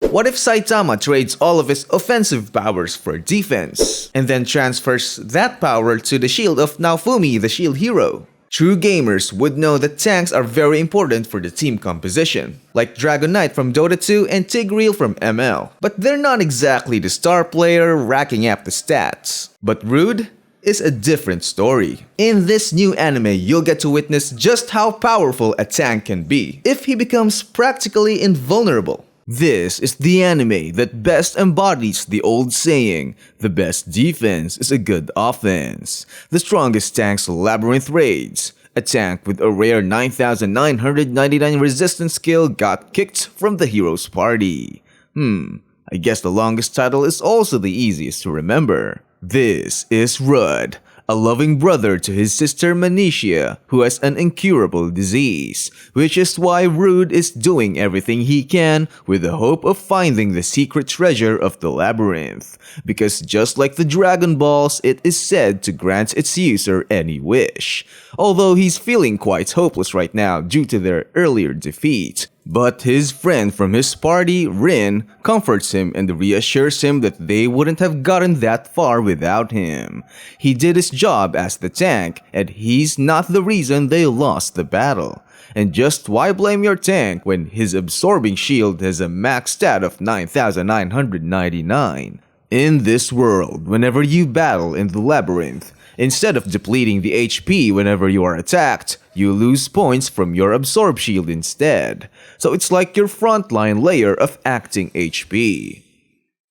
What if Saitama trades all of his offensive powers for defense, and then transfers that power to the shield of Naofumi, the shield hero? True gamers would know that tanks are very important for the team composition, like Dragon Knight from Dota 2 and Tigreal from ML. But they're not exactly the star player racking up the stats. But Rude is a different story. In this new anime, you'll get to witness just how powerful a tank can be if he becomes practically invulnerable. This is the anime that best embodies the old saying, the best defense is a good offense. The strongest tank's Labyrinth raids. A tank with a rare 9,999 resistance skill got kicked from the hero's party. I guess the longest title is also the easiest to remember. This is Rud, a loving brother to his sister Manicia, who has an incurable disease, which is why Rude is doing everything he can with the hope of finding the secret treasure of the Labyrinth, because just like the Dragon Balls, it is said to grant its user any wish, although he's feeling quite hopeless right now due to their earlier defeat. But his friend from his party, Rin, comforts him and reassures him that they wouldn't have gotten that far without him. He did his job as the tank, and he's not the reason they lost the battle. And just why blame your tank when his absorbing shield has a max stat of 9,999? In this world, whenever you battle in the Labyrinth, instead of depleting the HP whenever you are attacked, you lose points from your absorb shield instead. So it's like your frontline layer of acting HP.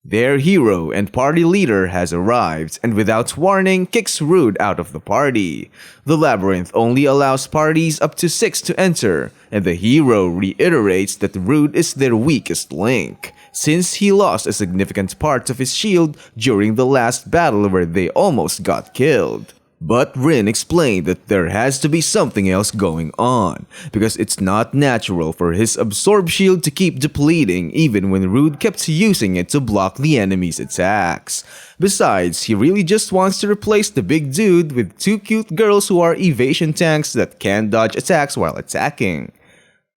Their hero and party leader has arrived and without warning kicks Rude out of the party. The Labyrinth only allows parties up to 6 to enter, and the hero reiterates that Rude is their weakest link, since he lost a significant part of his shield during the last battle where they almost got killed. But Rin explained that there has to be something else going on, because it's not natural for his absorb shield to keep depleting even when Rude kept using it to block the enemy's attacks. Besides, he really just wants to replace the big dude with 2 cute girls who are evasion tanks that can dodge attacks while attacking.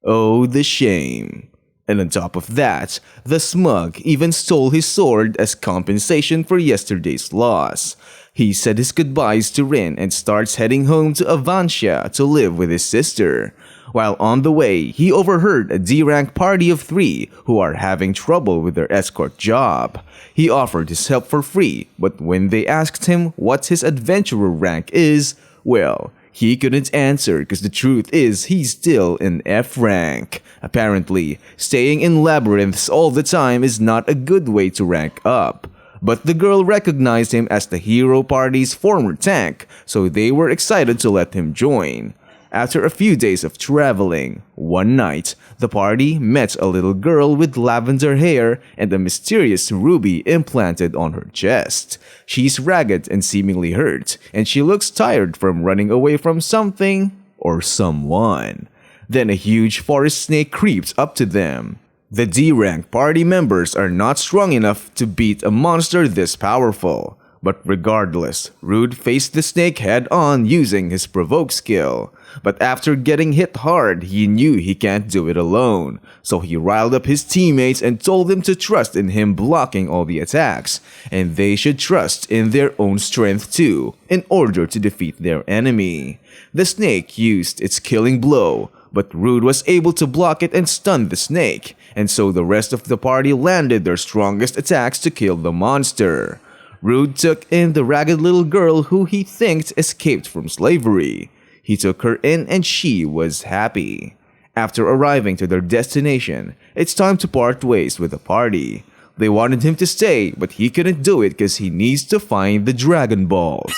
Oh, the shame. And on top of that, the smug even stole his sword as compensation for yesterday's loss. He said his goodbyes to Rin and starts heading home to Avancia to live with his sister. While on the way, he overheard a D-rank party of 3 who are having trouble with their escort job. He offered his help for free, but when they asked him what his adventurer rank is, well, he couldn't answer because the truth is he's still in F rank. Apparently, staying in labyrinths all the time is not a good way to rank up. But the girl recognized him as the hero party's former tank, so they were excited to let him join. After a few days of traveling, one night, the party met a little girl with lavender hair and a mysterious ruby implanted on her chest. She's ragged and seemingly hurt, and she looks tired from running away from something or someone. Then a huge forest snake creeps up to them. The D-rank party members are not strong enough to beat a monster this powerful. But regardless, Rude faced the snake head-on using his provoke skill. But after getting hit hard, he knew he can't do it alone. So he riled up his teammates and told them to trust in him blocking all the attacks. And they should trust in their own strength too, in order to defeat their enemy. The snake used its killing blow, but Rude was able to block it and stun the snake. And so the rest of the party landed their strongest attacks to kill the monster. Rude took in the ragged little girl who he thinked escaped from slavery. He took her in and she was happy. After arriving to their destination, it's time to part ways with the party. They wanted him to stay, but he couldn't do it because he needs to find the Dragon Balls.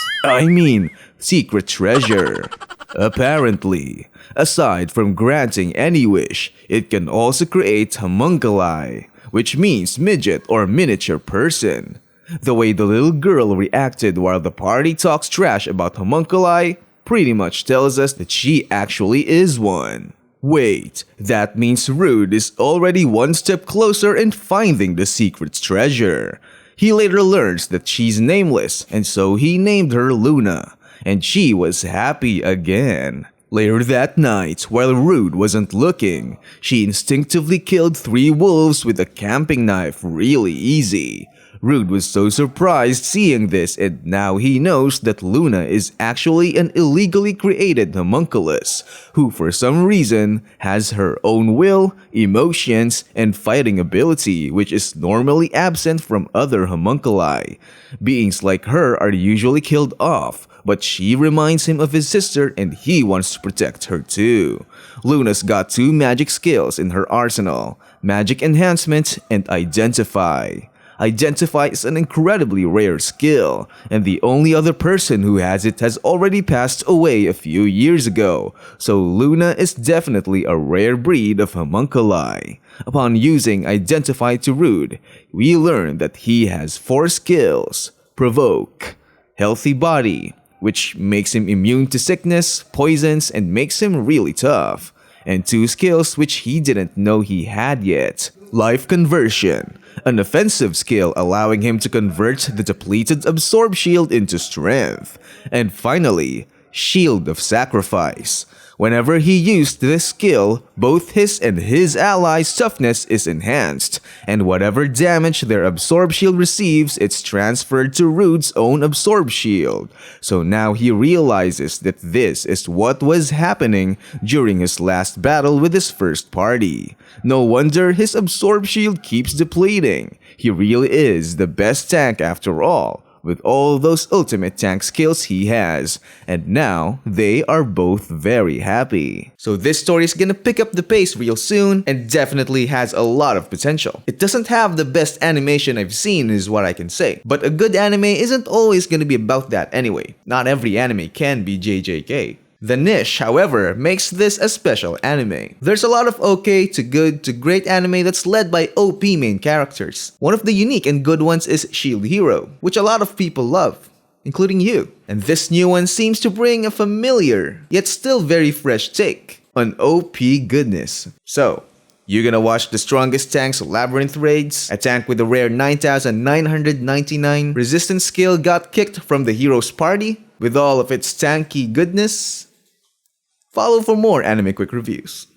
Secret treasure. Apparently, aside from granting any wish, it can also create homunculi, which means midget or miniature person. The way the little girl reacted while the party talks trash about homunculi pretty much tells us that she actually is one. Wait, that means Rude is already one step closer in finding the secret treasure. He later learns that she's nameless, and so he named her Luna, and she was happy again. Later that night, while Rude wasn't looking, she instinctively killed 3 wolves with a camping knife really easy. Rude was so surprised seeing this, and now he knows that Luna is actually an illegally created homunculus, who for some reason has her own will, emotions, and fighting ability, which is normally absent from other homunculi. Beings like her are usually killed off, but she reminds him of his sister and he wants to protect her too. Luna's got 2 magic skills in her arsenal: Magic Enhancement and Identify. Identify is an incredibly rare skill, and the only other person who has it has already passed away a few years ago, so Luna is definitely a rare breed of homunculi. Upon using Identify to Rude, we learn that he has 4 skills: Provoke, Healthy Body, which makes him immune to sickness, poisons, and makes him really tough, and 2 skills which he didn't know he had yet: Life Conversion, an offensive skill allowing him to convert the depleted Absorb Shield into strength, and finally, Shield of Sacrifice. Whenever he used this skill, both his and his allies' toughness is enhanced, and whatever damage their Absorb Shield receives, it's transferred to Rude's own Absorb Shield. So now he realizes that this is what was happening during his last battle with his first party. No wonder his Absorb Shield keeps depleting. He really is the best tank after all, with all those ultimate tank skills he has, and now they are both very happy. So this story is gonna pick up the pace real soon and definitely has a lot of potential. It doesn't have the best animation I've seen is what I can say, but a good anime isn't always gonna be about that anyway. Not every anime can be JJK. The niche, however, makes this a special anime. There's a lot of okay to good to great anime that's led by OP main characters. One of the unique and good ones is Shield Hero, which a lot of people love, including you. And this new one seems to bring a familiar, yet still very fresh take on OP goodness. So, you gonna watch the strongest tank's Labyrinth raids? A tank with a rare 9,999 resistance skill got kicked from the hero's party with all of its tanky goodness? Follow for more anime quick reviews.